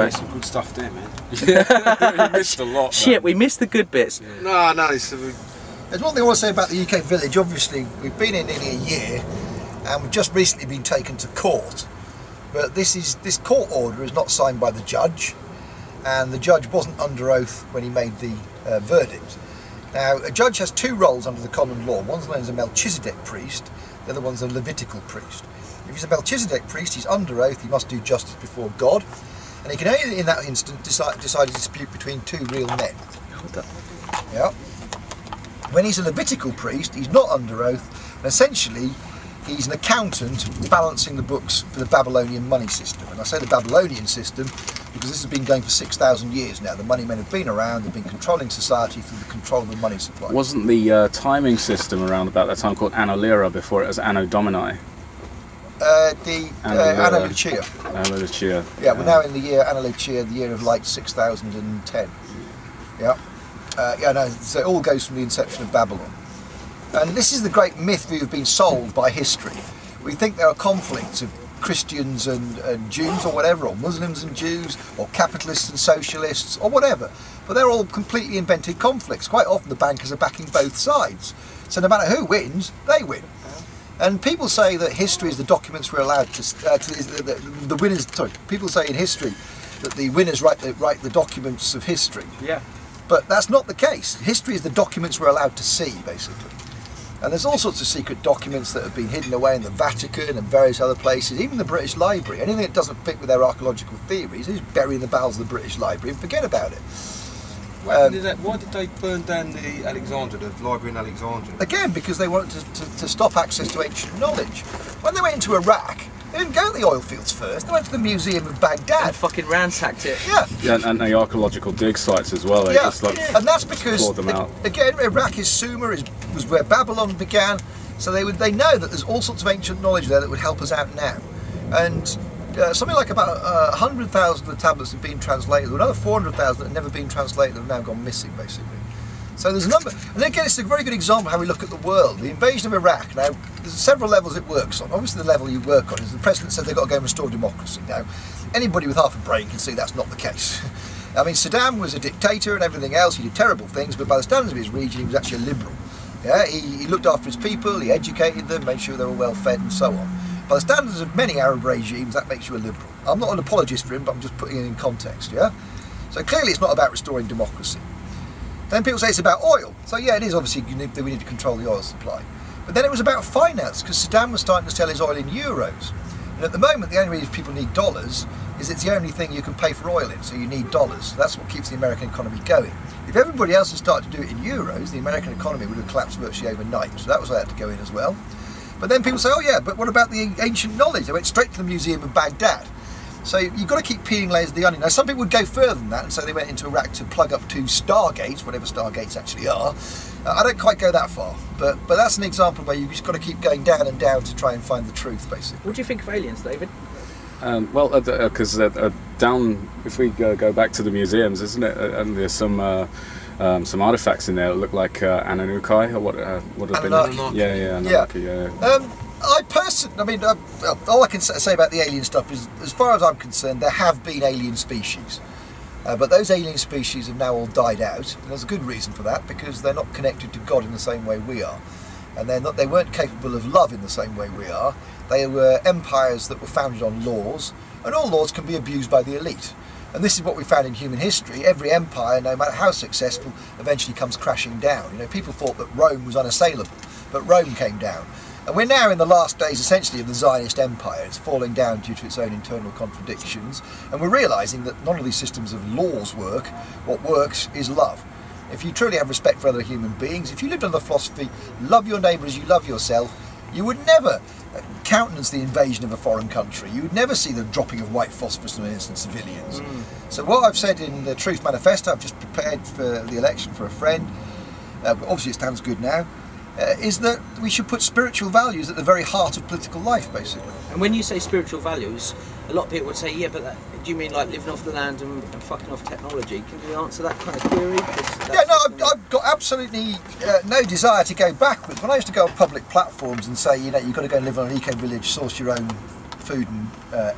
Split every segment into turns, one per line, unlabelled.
There's some good stuff there, man. Yeah, we missed a lot.
Shit, we missed the good bits.
Yeah. No,
There's one thing I want to say about the Ecovillage. Obviously, we've been in nearly a year, and we've just recently been taken to court. But this court order is not signed by the judge, and the judge wasn't under oath when he made the verdict. Now, a judge has two roles under the common law. One's known as a Melchizedek priest, the other one's a Levitical priest. If he's a Melchizedek priest, he's under oath, he must do justice before God, and he can only, in that instant, decide a dispute between two real men. Yeah. When he's a Levitical priest, he's not under oath, and essentially he's an accountant balancing the books for the Babylonian money system. And I say the Babylonian system because this has been going for 6,000 years now. The money men have been around, they've been controlling society through the control of the money supply.
Wasn't the timing system around about that time called Anno Lyra before it was Anno Domini?
Anno Lucia.
Anno Lucia.
Yeah, we're now in the year Anno Lucia, the year of like 6010. Yeah. Yeah, no, so it all goes from the inception of Babylon. And this is the great myth we have been sold by history. We think there are conflicts of Christians and Jews or whatever, or Muslims and Jews, or capitalists and socialists, or whatever. But they're all completely invented conflicts. Quite often the bankers are backing both sides. So no matter who wins, they win. And people say that history is the documents we're allowed to the winners. Sorry, people say in history that the winners write the documents of history.
Yeah.
But that's not the case. History is the documents we're allowed to see, basically. And there's all sorts of secret documents that have been hidden away in the Vatican and various other places, even the British Library. Anything that doesn't fit with their archaeological theories is buried in the bowels of the British Library and forget about it.
Why did they burn down the library in Alexandria?
Again, because they wanted to stop access to ancient knowledge. When they went into Iraq, they didn't go to the oil fields first, they went to the Museum of Baghdad.
And fucking ransacked it.
Yeah.
Yeah, and the archaeological dig sites as well. They just like
and that's because,
them out.
again, Iraq is Sumer, was where Babylon began, so they know that there's all sorts of ancient knowledge there that would help us out now. And something like about 100,000 of the tablets have been translated, another 400,000 that have never been translated have now gone missing, basically. So there's a number, and again it's a very good example of how we look at the world. The invasion of Iraq, now there's several levels it works on. Obviously the level you work on is the president said they've got to go and restore democracy. Now, anybody with half a brain can see that's not the case. I mean, Saddam was a dictator and everything else, he did terrible things, but by the standards of his region he was actually a liberal. Yeah, he looked after his people, he educated them, made sure they were well fed and so on. By the standards of many Arab regimes, that makes you a liberal. I'm not an apologist for him, but I'm just putting it in context, yeah? So clearly it's not about restoring democracy. Then people say it's about oil. So yeah, it is obviously we need to control the oil supply. But then it was about finance, because Saddam was starting to sell his oil in euros. And at the moment, the only reason people need dollars is it's the only thing you can pay for oil in, so you need dollars. That's what keeps the American economy going. If everybody else had started to do it in euros, the American economy would have collapsed virtually overnight. So that was why they had to go in as well. But then people say, oh yeah, but what about the ancient knowledge? They went straight to the Museum of Baghdad. So you've got to keep peeling layers of the onion. Now some people would go further than that and say they went into Iraq to plug up two stargates, whatever stargates actually are. I don't quite go that far, but that's an example where you've just got to keep going down and down to try and find the truth, basically.
What do you think of aliens, David?
Well, because down, if we go back to the museums, isn't it? And there's some artifacts in there that look like Anunnaki, or what have been? Yeah, Anunnaki, yeah.
I personally, all I can say about the alien stuff is, as far as I'm concerned, there have been alien species. But those alien species have now all died out, and there's a good reason for that, because they're not connected to God in the same way we are. And they weren't capable of love in the same way we are. They were empires that were founded on laws, and all laws can be abused by the elite. And this is what we found in human history. Every empire, no matter how successful, eventually comes crashing down. You know, people thought that Rome was unassailable, but Rome came down. And we're now in the last days, essentially, of the Zionist empire. It's falling down due to its own internal contradictions. And we're realising that none of these systems of laws work. What works is love. If you truly have respect for other human beings, if you lived on the philosophy, love your neighbour as you love yourself, you would never countenance the invasion of a foreign country. You would never see the dropping of white phosphorus on innocent civilians. So what I've said in the Truth Manifesto, I've just prepared for the election for a friend, obviously it stands good now, is that we should put spiritual values at the very heart of political life, basically.
And when you say spiritual values, a lot of people would say, yeah, but do you mean like living off the land and fucking off technology? Can you answer that kind of query?
Yeah, no, I've got absolutely no desire to go backwards. When I used to go on public platforms and say, you know, you've got to go and live on an eco-village, source your own food and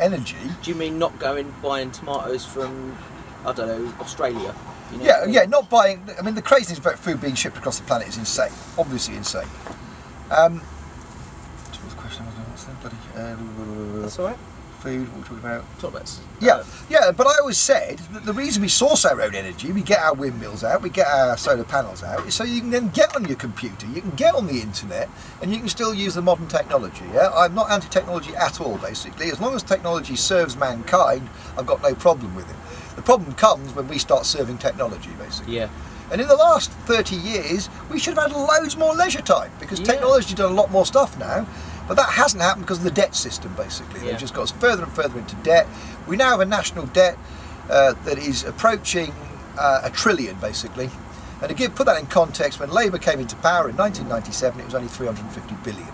energy.
Do you mean not buying tomatoes from, I don't know, Australia? You know,
Yeah, not buying. I mean, the craziness about food being shipped across the planet is insane. Obviously insane. What was the question? What's that bloody?
That's all right.
Food. What were we talking about? Yeah. But I always said that the reason we source our own energy, we get our windmills out, we get our solar panels out, is so you can then get on your computer, you can get on the internet, and you can still use the modern technology. Yeah, I'm not anti-technology at all. Basically, as long as technology serves mankind, I've got no problem with it. The problem comes when we start serving technology, basically.
Yeah.
And in the last 30 years, we should have had loads more leisure time, because technology's done a lot more stuff now. But that hasn't happened because of the debt system, basically. They've just got us further and further into debt. We now have a national debt that is approaching $1 trillion, basically. And to put that in context, when Labour came into power in 1997, it was only 350 billion.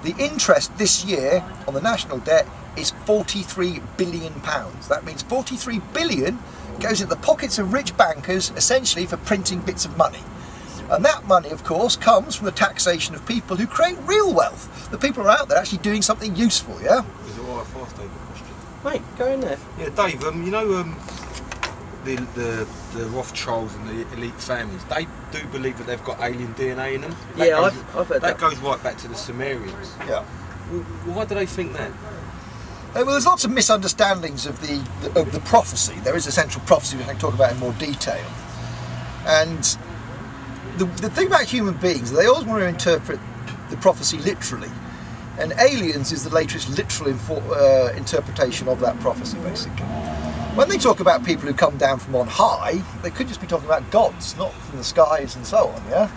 The interest this year on the national debt is £43 billion. That means 43 billion goes into the pockets of rich bankers, essentially for printing bits of money. And that money, of course, comes from the taxation of people who create real wealth. The people who are out there actually doing something useful, yeah?
Is it alright if I ask Dave a question?
Mate, go in there.
Yeah, Dave, you know the Rothschilds and the elite families, they do believe that they've got alien DNA in them.
I've heard that.
That goes right back to the Sumerians.
Yeah.
Why do they think that?
Well, there's lots of misunderstandings of the prophecy. There is a central prophecy which I can talk about in more detail. And the thing about human beings, they always want to interpret the prophecy literally. And aliens is the latest literal interpretation of that prophecy, basically. When they talk about people who come down from on high, they could just be talking about gods, not from the skies and so on, yeah?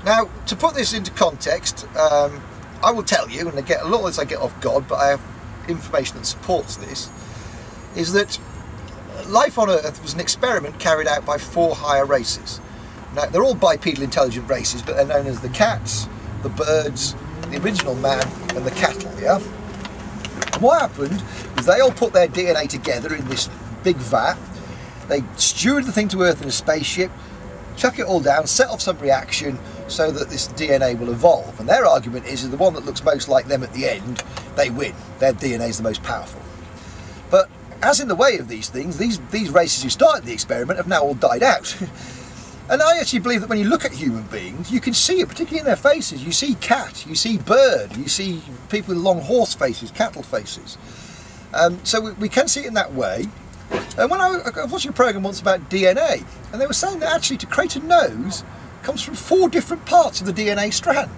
Now, to put this into context, I will tell you, and a lot of this I get off God, but I have information that supports this, is that life on Earth was an experiment carried out by 4 higher races. Now, they're all bipedal intelligent races, but they're known as the cats, the birds, the original man, and the cattle, yeah? And what happened is they all put their DNA together in this big vat, they steward the thing to Earth in a spaceship, chuck it all down, set off some reaction so that this DNA will evolve. And their argument is the one that looks most like them at the end, they win. Their DNA is the most powerful. But as in the way of these things, these races who started the experiment have now all died out. And I actually believe that when you look at human beings, you can see it, particularly in their faces. You see cat, you see bird, you see people with long horse faces, cattle faces. So we can see it in that way. And when I was watching a programme once about DNA, and they were saying that actually to create a nose comes from 4 different parts of the DNA strand.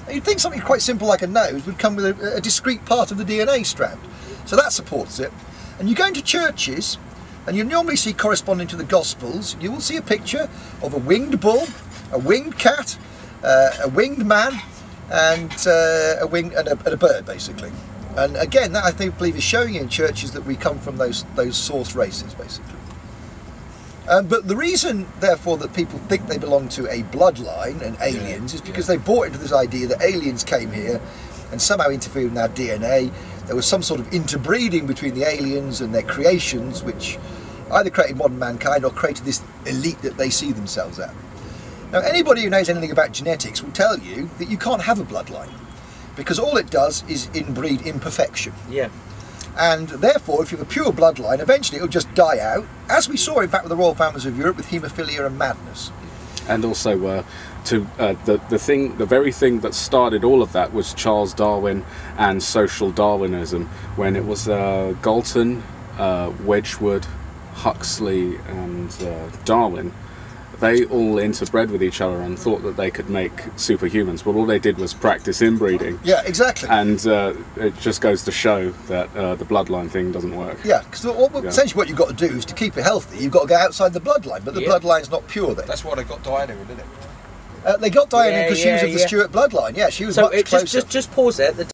And you'd think something quite simple like a nose would come with a discrete part of the DNA strand. So that supports it. And you go into churches, and you normally see corresponding to the Gospels, you will see a picture of a winged bull, a winged cat, a winged man, and a bird, basically. And again, that I believe is showing in churches that we come from those source races, basically. But the reason, therefore, that people think they belong to a bloodline and aliens is because they bought into this idea that aliens came here and somehow interfered in our DNA. There was some sort of interbreeding between the aliens and their creations, which either created modern mankind or created this elite that they see themselves at. Now, anybody who knows anything about genetics will tell you that you can't have a bloodline, because all it does is inbreed imperfection.
Yeah.
And therefore, if you have a pure bloodline, eventually it'll just die out, as we saw, in fact, with the royal families of Europe with haemophilia and madness. And also,
the very thing that started all of that was Charles Darwin and social Darwinism, when it was Galton, Wedgwood, Huxley and Darwin. They all interbred with each other and thought that they could make superhumans, but all they did was practice inbreeding.
Yeah, exactly.
And it just goes to show that the bloodline thing doesn't work.
Yeah, because essentially what you've got to do is to keep it healthy, you've got to go outside the bloodline, but the bloodline's not pure then.
That's why they got Diana in, didn't it?
They got Diana because she was of the Stuart bloodline. Yeah, she was much closer.
Just pause there.